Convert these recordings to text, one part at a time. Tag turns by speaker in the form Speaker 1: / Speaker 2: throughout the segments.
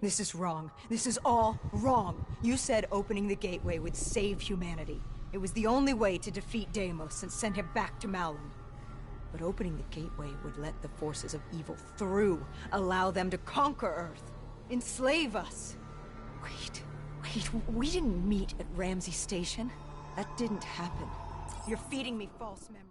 Speaker 1: This is wrong. This is all wrong. You said opening the gateway would save humanity. It was the only way to defeat Deimos and send him back to Malum. But opening the gateway would let the forces of evil through, allow them to conquer Earth, enslave us. Wait, we didn't meet at Ramsey Station. That didn't happen. You're feeding me false memories.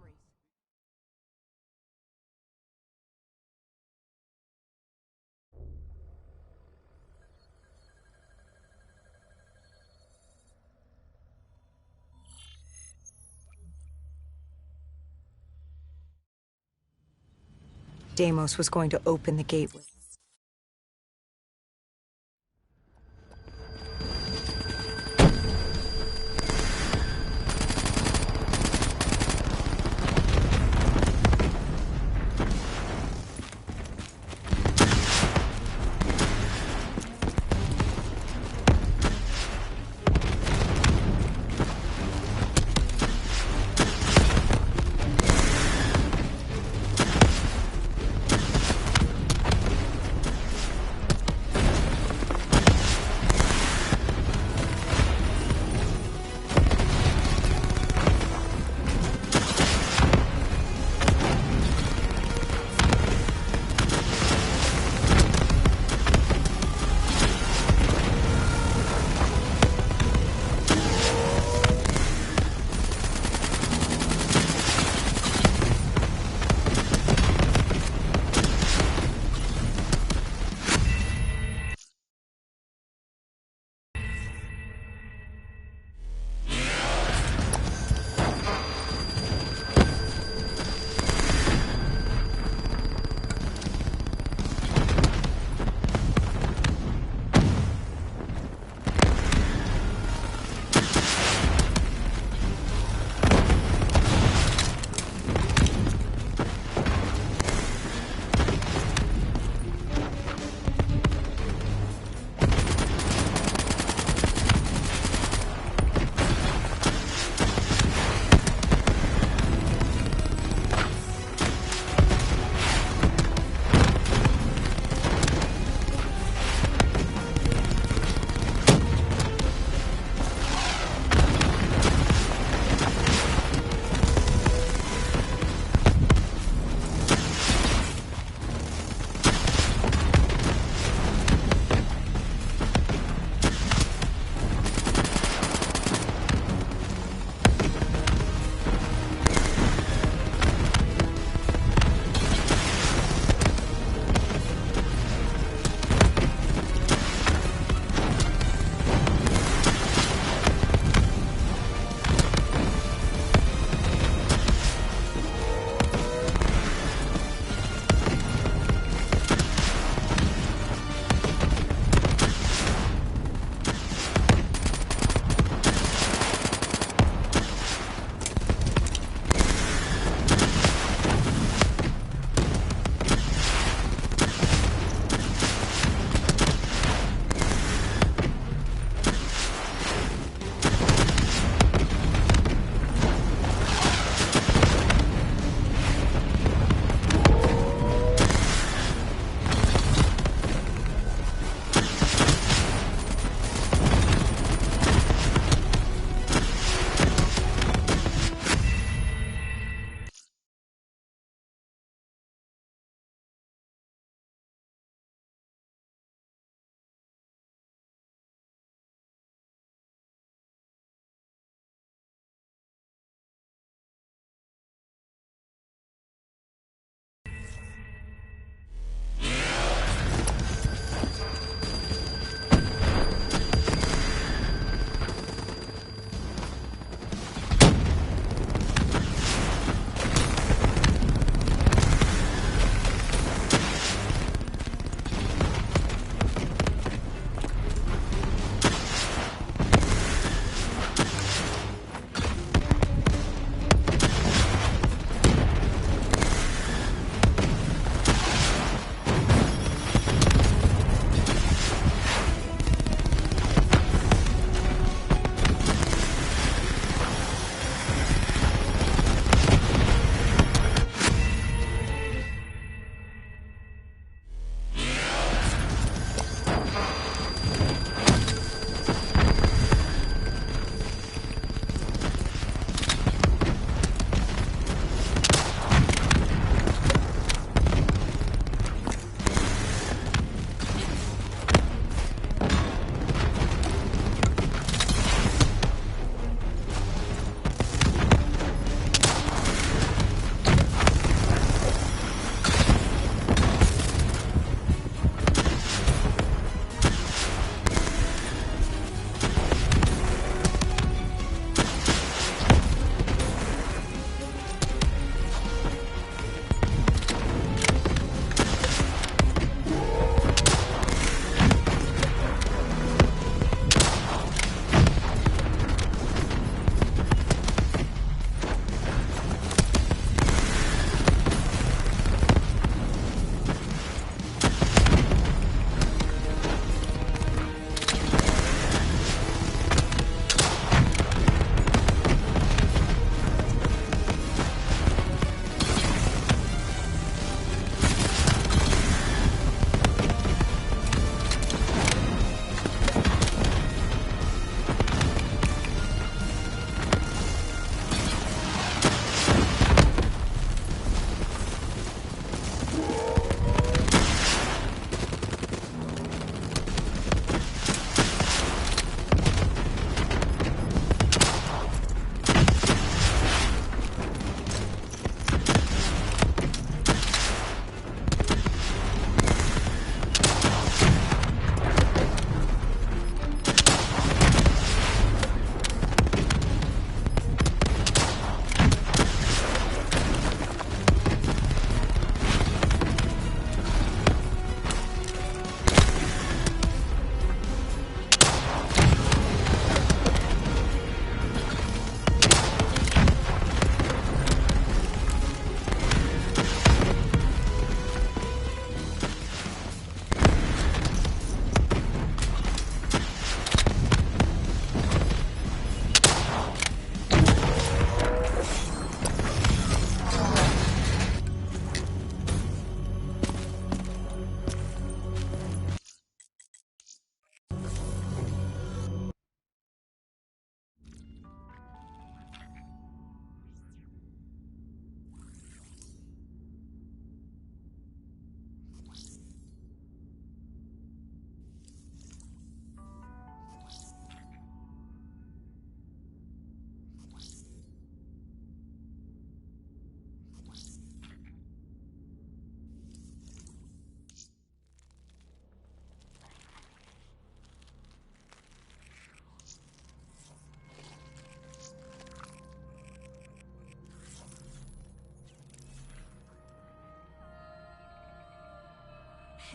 Speaker 1: Deimos was going to open the gateway.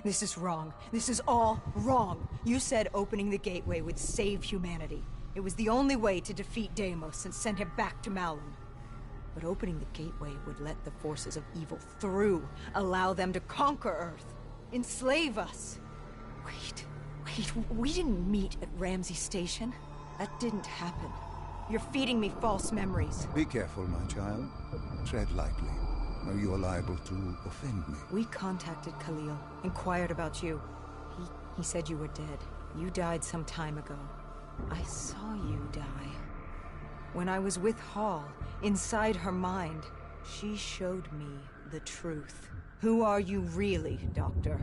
Speaker 1: This is wrong. This is all wrong. You said opening the gateway would save humanity. It was the only way to defeat Deimos and send him back to Malum. But opening the gateway would let the forces of evil through, allow them to conquer Earth, enslave us. Wait, we didn't meet at Ramsey Station. That didn't happen. You're feeding me false memories.
Speaker 2: Be careful, my child. Tread lightly, or you are liable to offend me.
Speaker 1: We contacted Khalil, inquired about you. He said you were dead. You died some time ago. I saw you die. When I was with Hall, inside her mind, she showed me the truth. Who are you really, Doctor?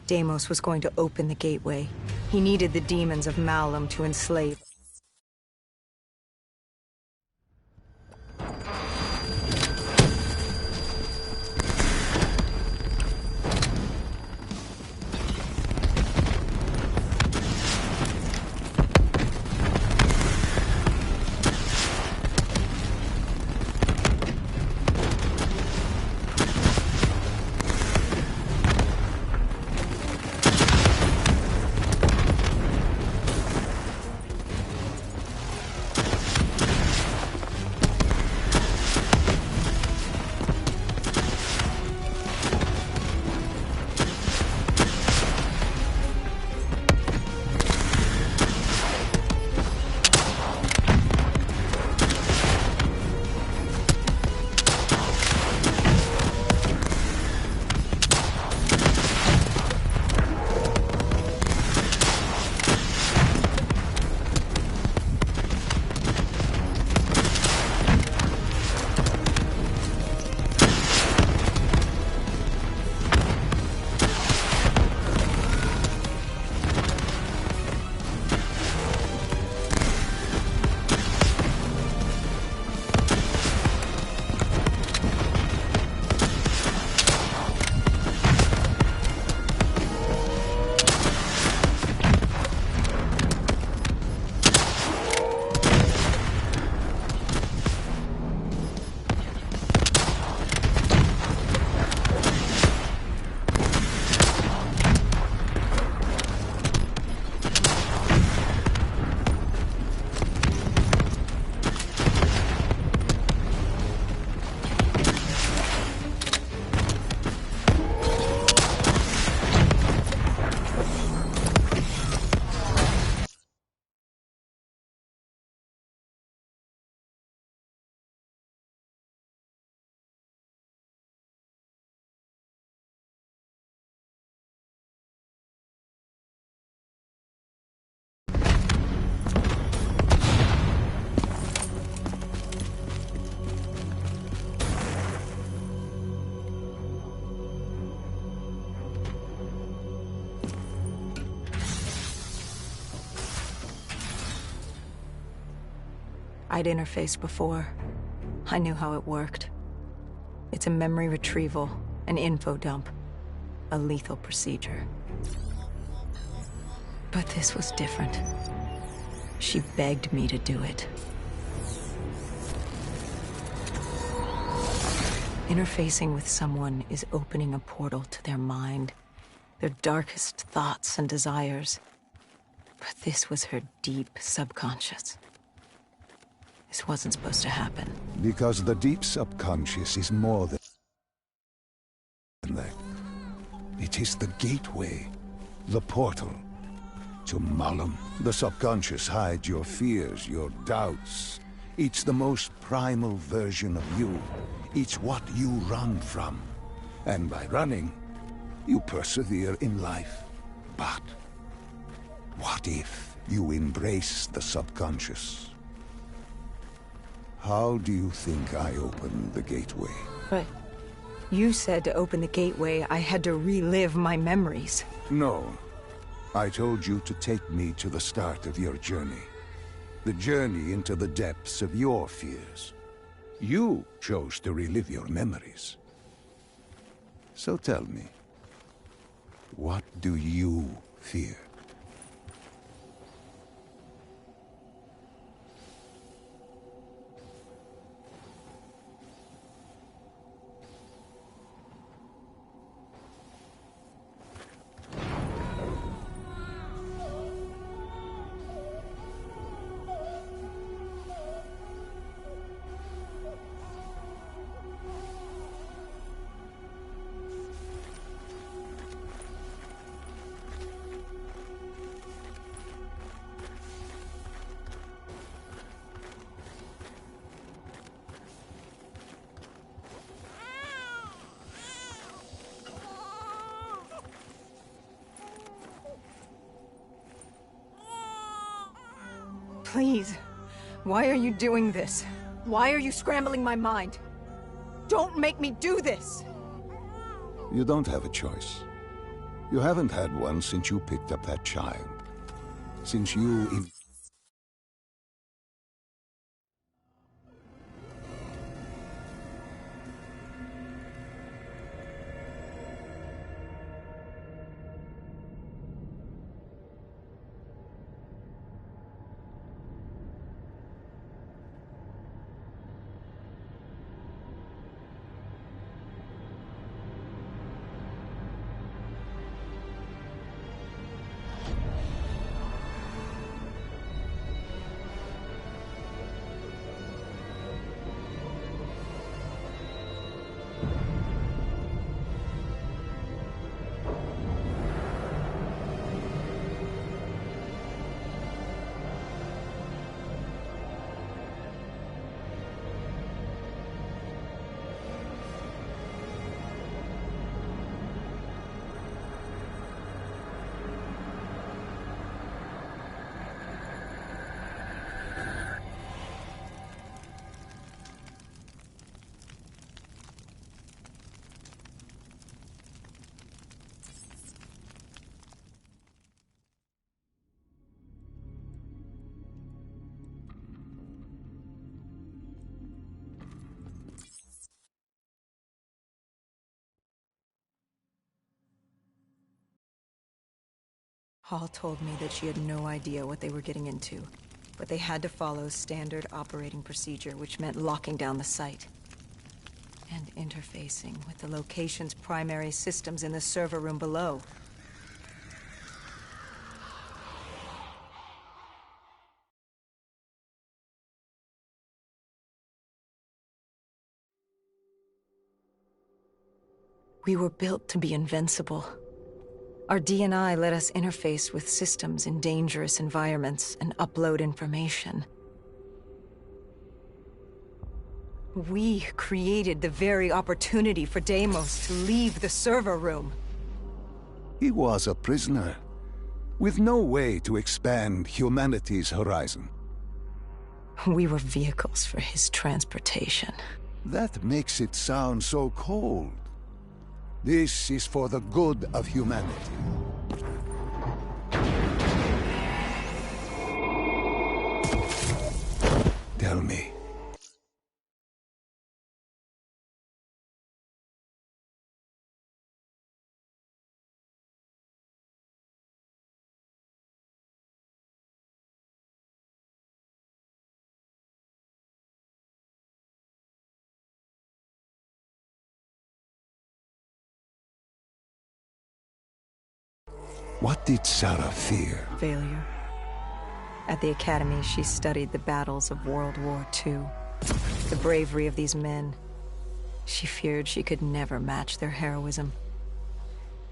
Speaker 1: Deimos was going to open the gateway. He needed the demons of Malum to enslave. I'd interfaced before. I knew how it worked. It's a memory retrieval, an info dump, a lethal procedure. But this was different. She begged me to do it. Interfacing with someone is opening a portal to their mind, their darkest thoughts and desires. But this was her deep subconscious. This wasn't supposed to happen.
Speaker 2: Because the deep subconscious is more than that. It is the gateway, the portal to Malum. The subconscious hides your fears, your doubts. It's the most primal version of you. It's what you run from. And by running, you persevere in life. But what if you embrace the subconscious? How do you think I opened the gateway?
Speaker 1: But you said to open the gateway, I had to relive my memories.
Speaker 2: No. I told you to take me to the start of your journey. The journey into the depths of your fears. You chose to relive your memories. So tell me, what do you fear?
Speaker 1: Please. Why are you doing this? Why are you scrambling my mind? Don't make me do this!
Speaker 2: You don't have a choice. You haven't had one since you picked up that child. Since you...
Speaker 1: Hall told me that she had no idea what they were getting into, but they had to follow standard operating procedure, which meant locking down the site and interfacing with the location's primary systems in the server room below. We were built to be invincible. Our D&I let us interface with systems in dangerous environments and upload information. We created the very opportunity for Deimos to leave the server room.
Speaker 2: He was a prisoner, with no way to expand humanity's horizon.
Speaker 1: We were vehicles for his transportation.
Speaker 2: That makes it sound so cold. This is for the good of humanity. Tell me. What did Sarah fear?
Speaker 1: Failure. At the Academy, she studied the battles of World War II. The bravery of these men. She feared she could never match their heroism.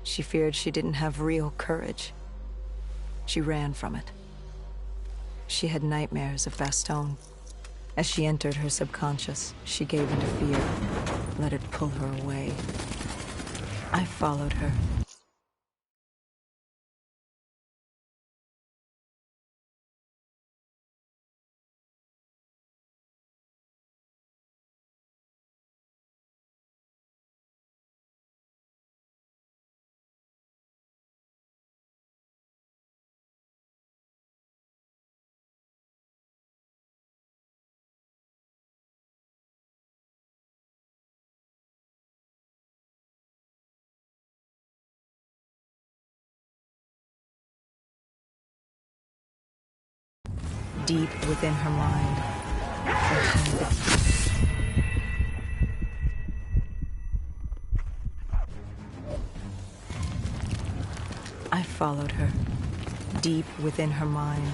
Speaker 1: She feared she didn't have real courage. She ran from it. She had nightmares of Bastogne. As she entered her subconscious, she gave into fear, let it pull her away. I followed her. Deep within her mind, I followed her. Deep within her mind,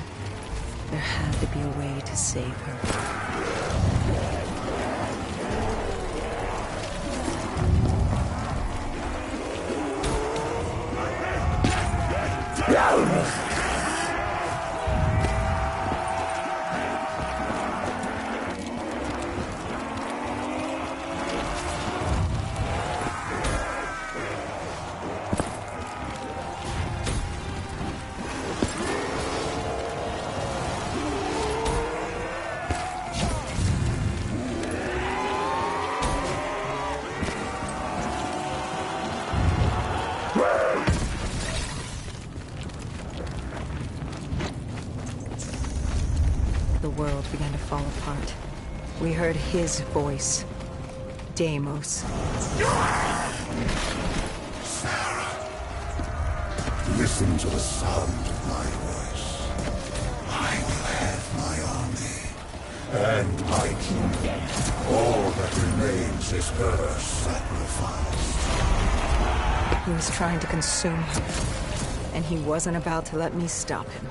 Speaker 1: there had to be a way to save her. We heard his voice. Deimos.
Speaker 2: Listen to the sound of my voice. I will have my army, and my kingdom. All that remains is her sacrifice.
Speaker 1: He was trying to consume her, and he wasn't about to let me stop him.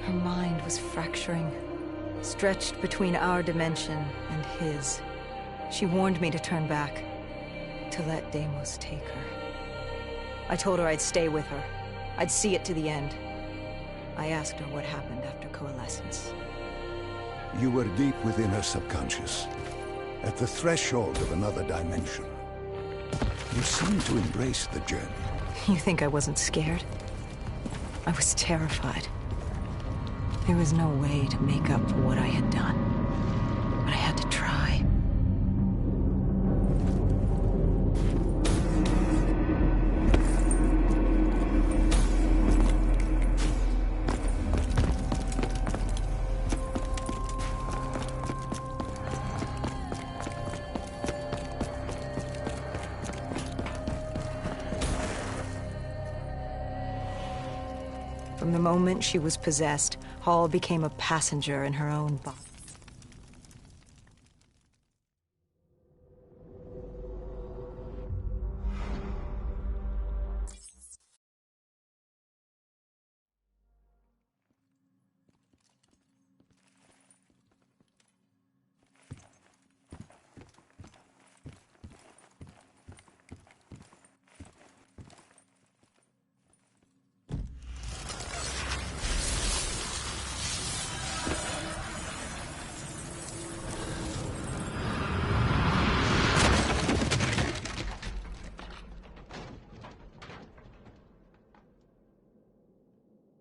Speaker 1: Her mind was fracturing, stretched between our dimension and his. She warned me to turn back, to let Deimos take her. I told her I'd stay with her. I'd see it to the end. I asked her what happened after coalescence.
Speaker 2: You were deep within her subconscious, at the threshold of another dimension. You seemed to embrace the journey.
Speaker 1: You think I wasn't scared? I was terrified. There was no way to make up for what I had done. But I had to try. From the moment she was possessed, Hall became a passenger in her own body.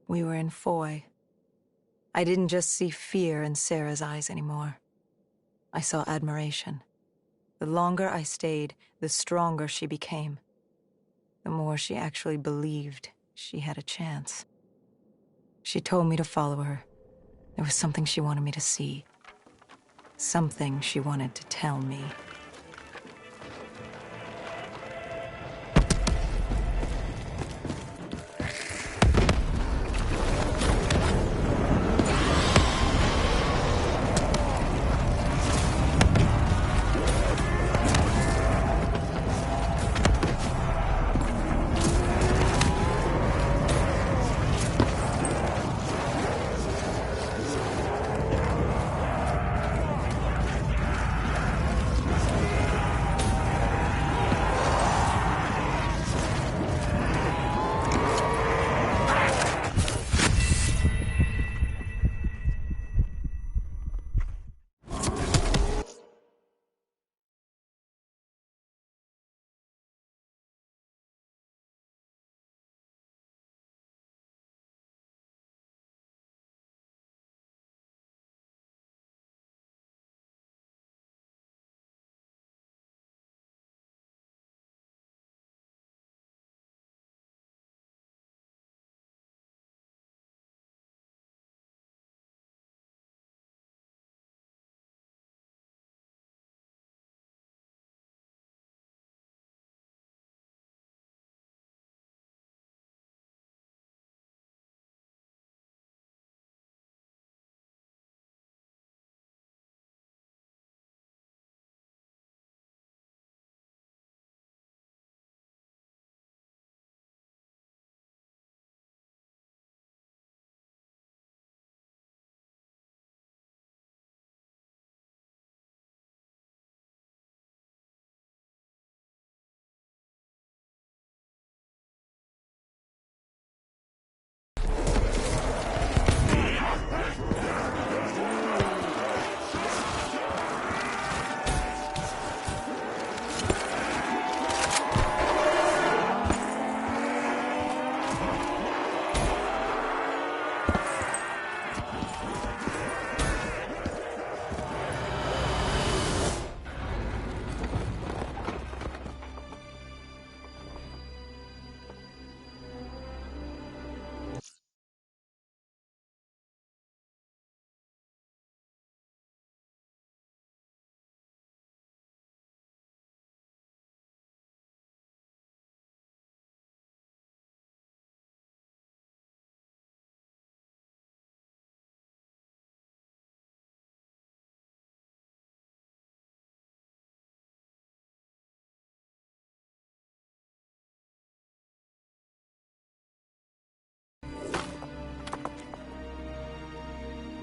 Speaker 1: We were in Foy. I didn't just see fear in Sarah's eyes anymore. I saw admiration. The longer I stayed, the stronger she became. The more she actually believed she had a chance. She told me to follow her. There was something she wanted me to see. Something she wanted to tell me.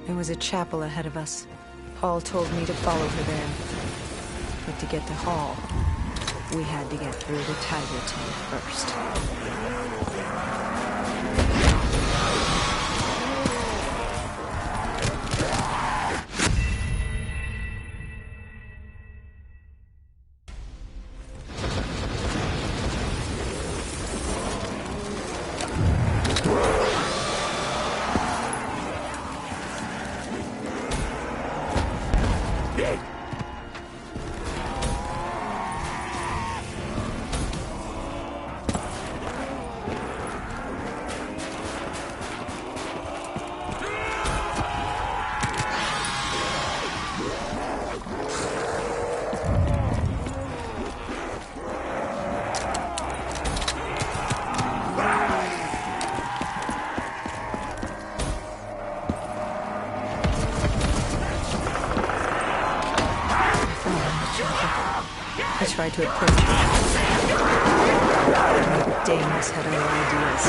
Speaker 1: There was a chapel ahead of us. Paul told me to follow her there. But to get to Hall, we had to get through the Tiger Tank first. I tried to approach him. Damus had other ideas.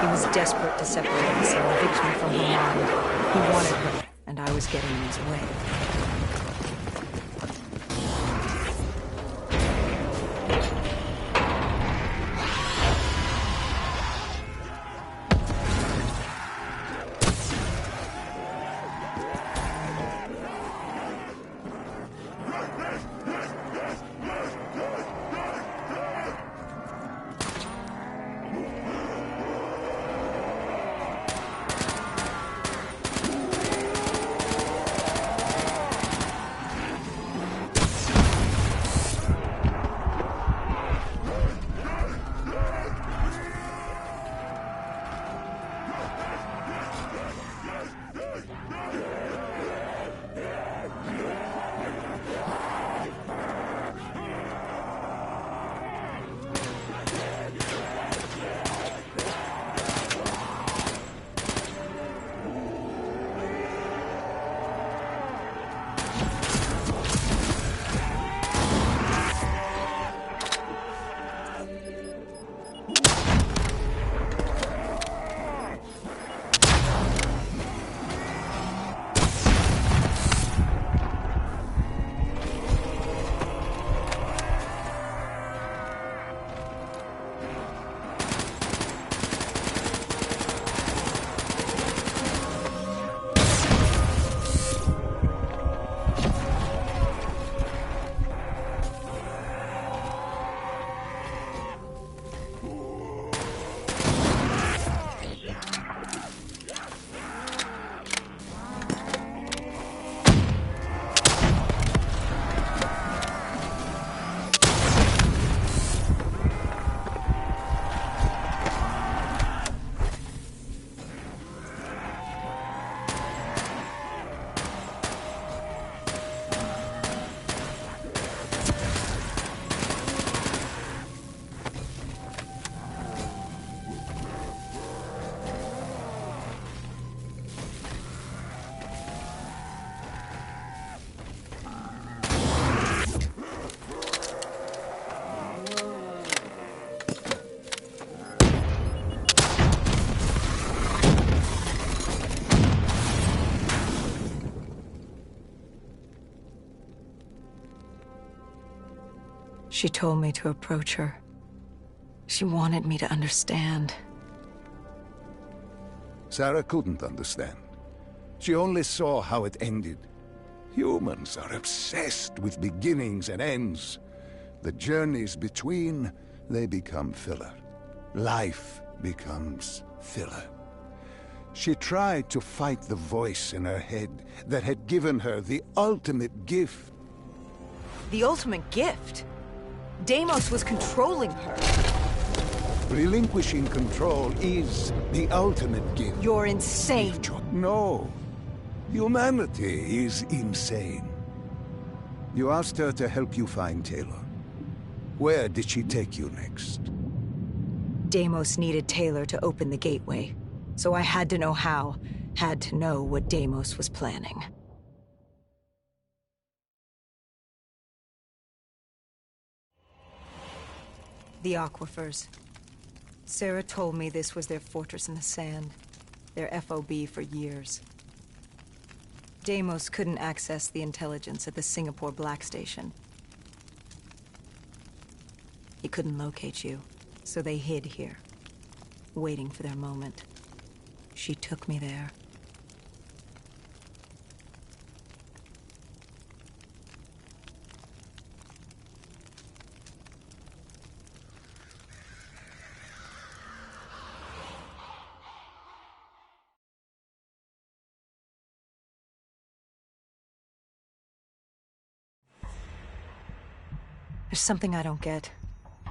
Speaker 1: He was desperate to separate us and evict me from her mind. He wanted her, and I was getting in his way. She told me to approach her. She wanted me to understand.
Speaker 2: Sarah couldn't understand. She only saw how it ended. Humans are obsessed with beginnings and ends. The journeys between, they become filler. Life becomes filler. She tried to fight the voice in her head that had given her the ultimate gift.
Speaker 1: The ultimate gift? Deimos was controlling her.
Speaker 2: Relinquishing control is the ultimate gift.
Speaker 1: You're insane.
Speaker 2: No. Humanity is insane. You asked her to help you find Taylor. Where did she take you next?
Speaker 1: Deimos needed Taylor to open the gateway, so I had to know how, had to know what Deimos was planning. The aquifers. Sarah told me this was their fortress in the sand, their FOB for years. Deimos couldn't access the intelligence at the Singapore Black Station. He couldn't locate you, so they hid here, waiting for their moment. She took me there. There's something I don't get.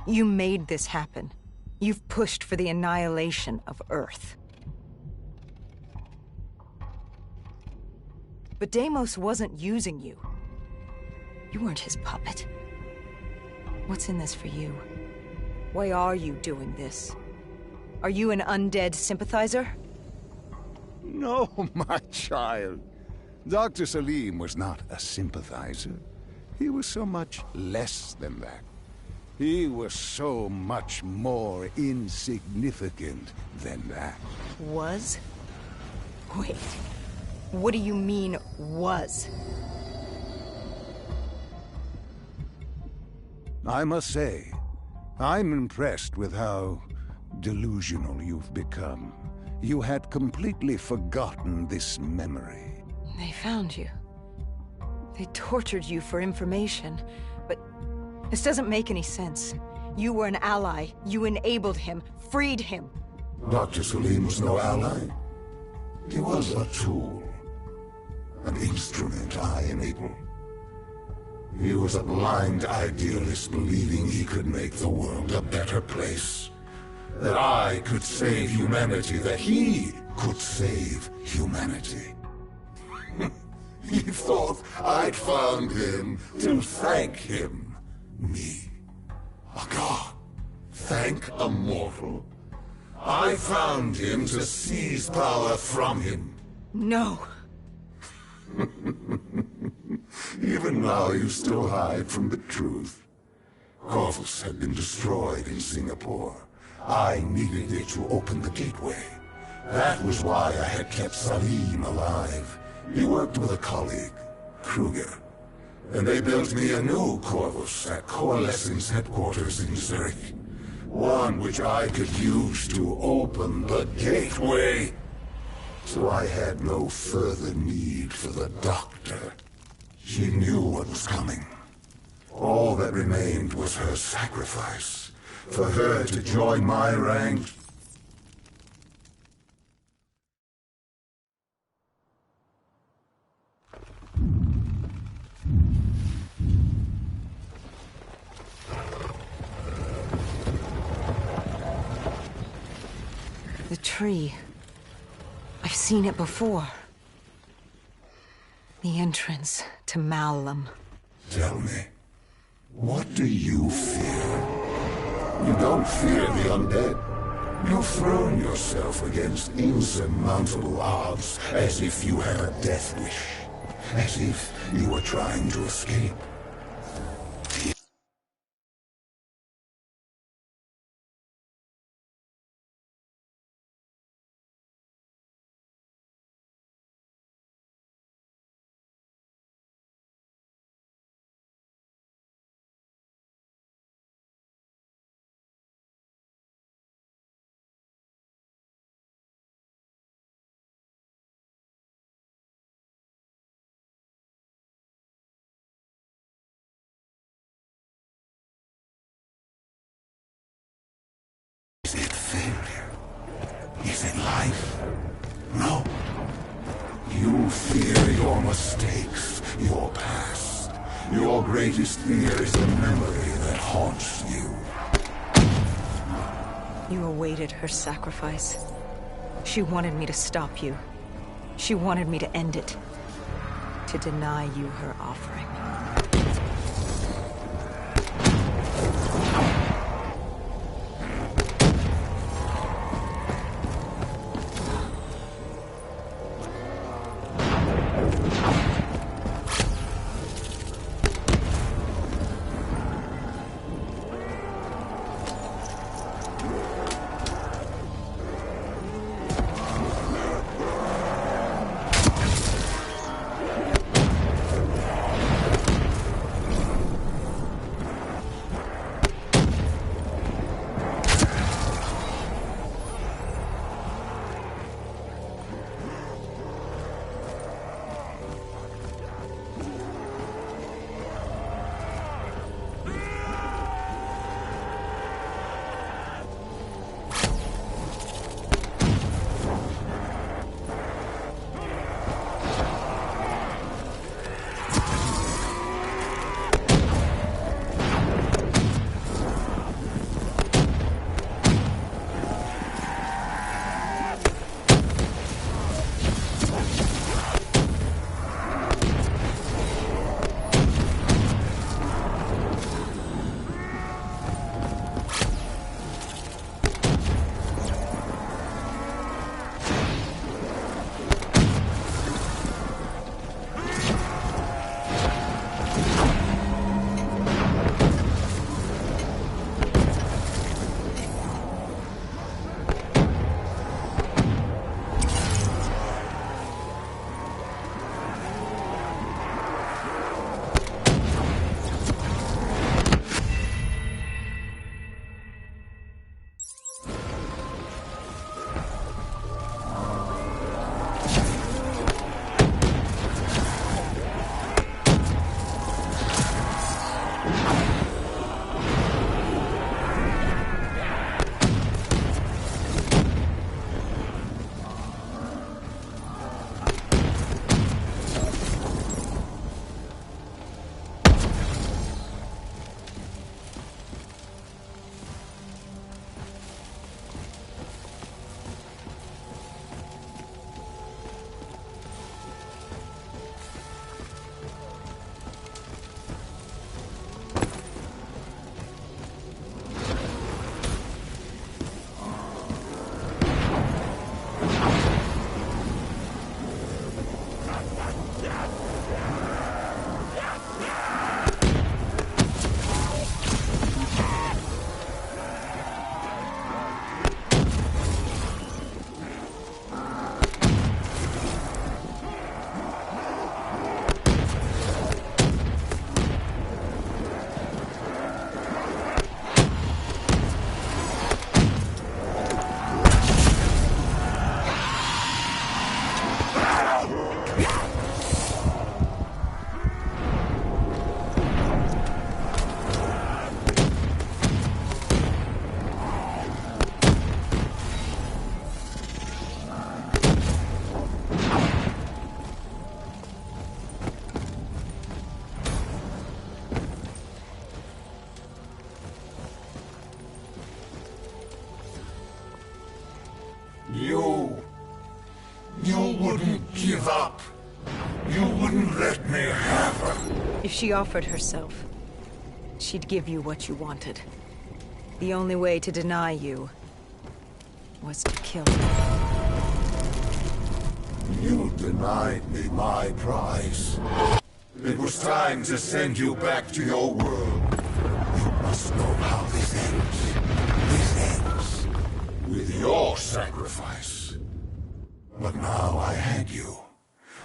Speaker 1: You made this happen. You've pushed for the annihilation of Earth. But Deimos wasn't using you. You weren't his puppet. What's in this for you? Why are you doing this? Are you an undead sympathizer?
Speaker 2: No, my child. Dr. Salim was not a sympathizer. He was so much less than that. He was so much more insignificant than that.
Speaker 1: Was? Wait. What do you mean, was?
Speaker 2: I must say, I'm impressed with how delusional you've become. You had completely forgotten this memory.
Speaker 1: They found you. They tortured you for information, but this doesn't make any sense. You were an ally. You enabled him, freed him.
Speaker 3: Dr. Salim was no ally. He was a tool. An instrument I enabled. He was a blind idealist believing he could make the world a better place. That I could save humanity, that he could save humanity. He thought I'd found him to thank him. Me. A god. Thank a mortal. I found him to seize power from him.
Speaker 1: No.
Speaker 3: Even now you still hide from the truth. Corvus had been destroyed in Singapore. I needed it to open the gateway. That was why I had kept Salim alive. He worked with a colleague, Kruger. And they built me a new Corvus at Coalescence headquarters in Zurich. One which I could use to open the gateway. So I had no further need for the doctor. She knew what was coming. All that remained was her sacrifice. For her to join my ranks.
Speaker 1: The tree. I've seen it before. The entrance to Malum.
Speaker 3: Tell me, what do you fear? You don't fear the undead. You've thrown yourself against insurmountable odds as if you had a death wish. As if you were trying to escape. mistakes, your past. Your greatest fear is the memory that haunts you.
Speaker 1: You awaited her sacrifice. She wanted me to stop you. She wanted me to end it. To deny you her offering.
Speaker 3: You wouldn't give up. You wouldn't let me have her.
Speaker 1: If she offered herself, she'd give you what you wanted. The only way to deny you was to kill her.
Speaker 3: You denied me my prize. It was time to send you back to your world. You must know how this ends. This ends with your sacrifice. But now I had you.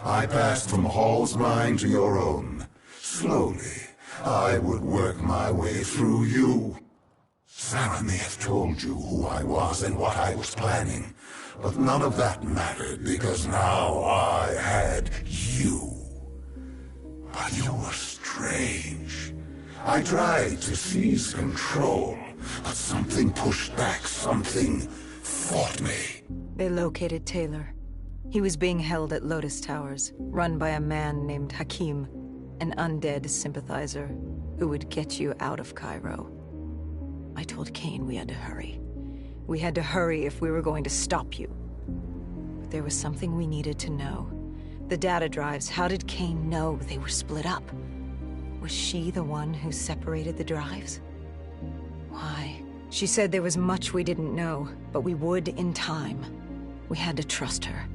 Speaker 3: I passed from Hall's mind to your own. Slowly, I would work my way through you. Sarah may have told you who I was and what I was planning, but none of that mattered because now I had you. But you were strange. I tried to seize control, but something pushed back, something fought me.
Speaker 1: They located Taylor. He was being held at Lotus Towers, run by a man named Hakim, an undead sympathizer who would get you out of Cairo. I told Kane we had to hurry. We had to hurry if we were going to stop you. But there was something we needed to know. The data drives, how did Kane know they were split up? Was she the one who separated the drives? Why? She said there was much we didn't know, but we would in time. We had to trust her.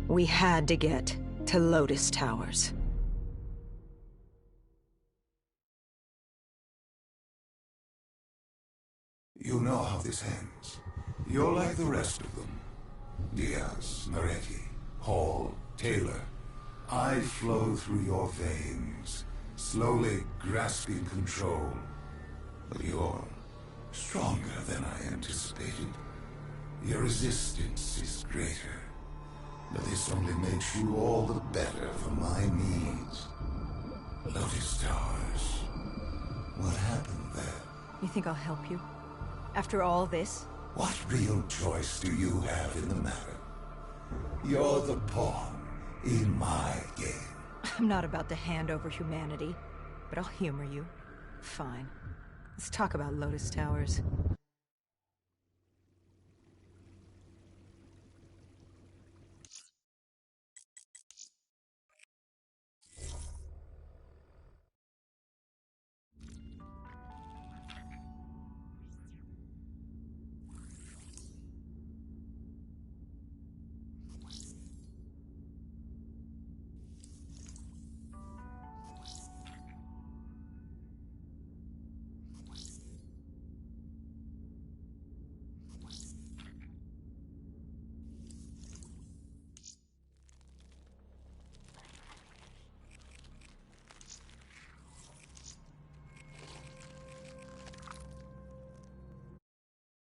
Speaker 1: We had to get to Lotus Towers.
Speaker 3: You know how this ends. You're like the rest of them. Diaz, Moretti, Hall, Taylor. I flow through your veins, slowly grasping control. But you're stronger than I anticipated. Your resistance is greater. But this only makes you all the better for my needs. Lotus Towers. What happened there?
Speaker 1: You think I'll help you? After all this?
Speaker 3: What real choice do you have in the matter? You're the pawn in my game.
Speaker 1: I'm not about to hand over humanity, but I'll humor you. Fine. Let's talk about Lotus Towers.